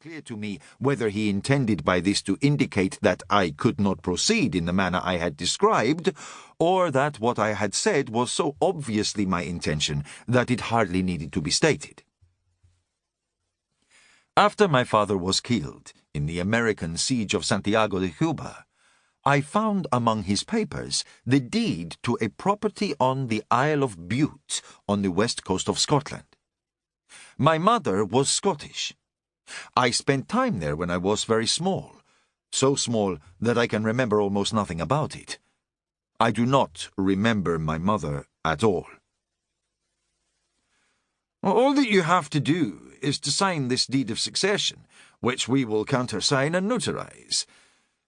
clear to me whether he intended by this to indicate that I could not proceed in the manner I had described, or that what I had said was so obviously my intention that it hardly needed to be stated. After my father was killed in the American siege of Santiago de Cuba, I found among his papers the deed to a property on the Isle of Bute on the west coast of Scotland. My mother was Scottish. I spent time there when I was very small, so small that I can remember almost nothing about it. I do not remember my mother at all. All that you have to do is to sign this deed of succession, which we will countersign and notarize.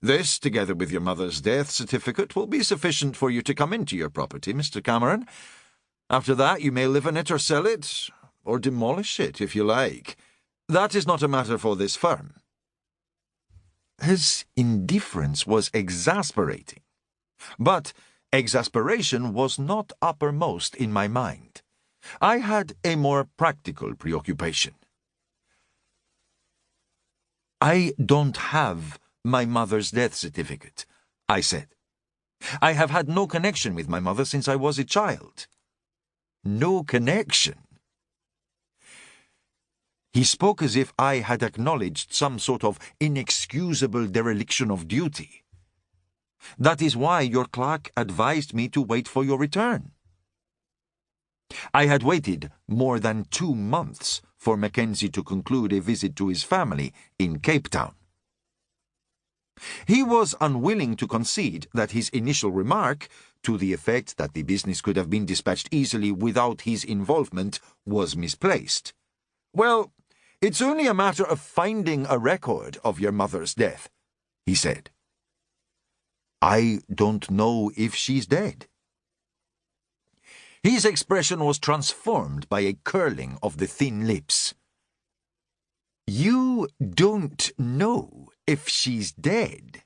This, together with your mother's death certificate, will be sufficient for you to come into your property, Mr. Cameron. After that, you may live in it or sell it, or demolish it, if you like. That is not a matter for this firm. His indifference was exasperating, but exasperation was not uppermost in my mind. I had a more practical preoccupation. I don't have my mother's death certificate, I said. I have had no connection with my mother since I was a child. No connection? He spoke as if I had acknowledged some sort of inexcusable dereliction of duty. That is why your clerk advised me to wait for your return. I had waited more than 2 months for Mackenzie to conclude a visit to his family in Cape Town. He was unwilling to concede that his initial remark, to the effect that the business could have been dispatched easily without his involvement, was misplaced. Well, it's only a matter of finding a record of your mother's death, he said. I don't know if she's dead. His expression was transformed by a curling of the thin lips. You don't know if she's dead?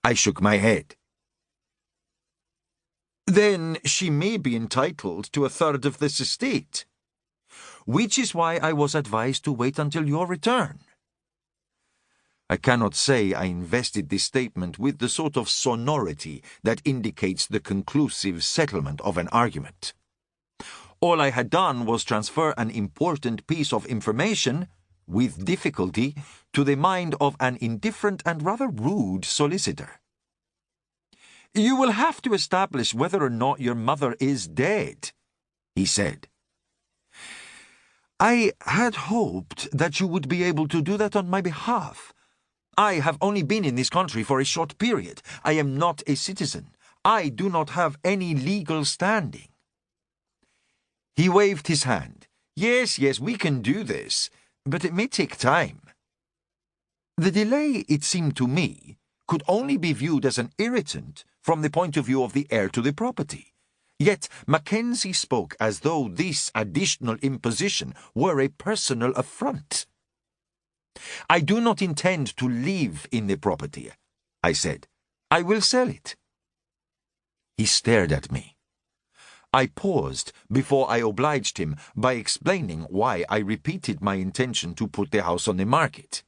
I shook my head. Then she may be entitled to 1/3 of this estate, which is why I was advised to wait until your return. I cannot say I invested this statement with the sort of sonority that indicates the conclusive settlement of an argument. All I had done was transfer an important piece of information, with difficulty, to the mind of an indifferent and rather rude solicitor. You will have to establish whether or not your mother is dead, he said. I had hoped that you would be able to do that on my behalf. I have only been in this country for a short period. I am not a citizen. I do not have any legal standing. He waved his hand. Yes, we can do this, but it may take time. The delay, it seemed to me, could only be viewed as an irritant from the point of view of the heir to the property. Yet Mackenzie spoke as though this additional imposition were a personal affront. I do not intend to live in the property, I said. I will sell it. He stared at me. I paused before I obliged him by explaining why I repeated my intention to put the house on the market.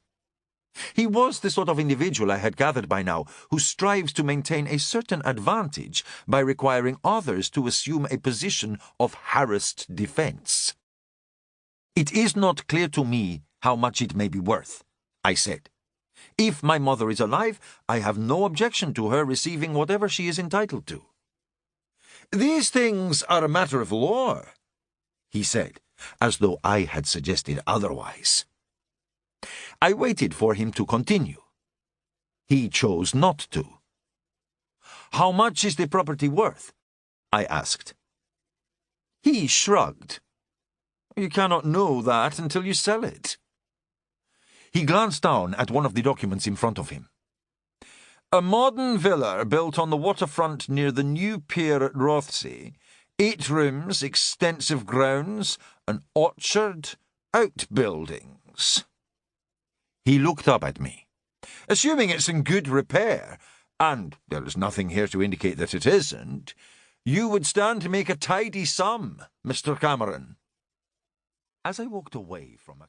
He was the sort of individual I had gathered by now who strives to maintain a certain advantage by requiring others to assume a position of harassed defense. It is not clear to me how much it may be worth, I said. If my mother is alive, I have no objection to her receiving whatever she is entitled to. These things are a matter of law, he said, as though I had suggested otherwise. I waited for him to continue. He chose not to. How much is the property worth? I asked. He shrugged. You cannot know that until you sell it. He glanced down at one of the documents in front of him. A modern villa built on the waterfront near the new pier at Rothsay, 8 rooms, extensive grounds, an orchard, outbuildings. He looked up at me. Assuming it's in good repair, and there is nothing here to indicate that it isn't, you would stand to make a tidy sum, Mr. Cameron. As I walked away from a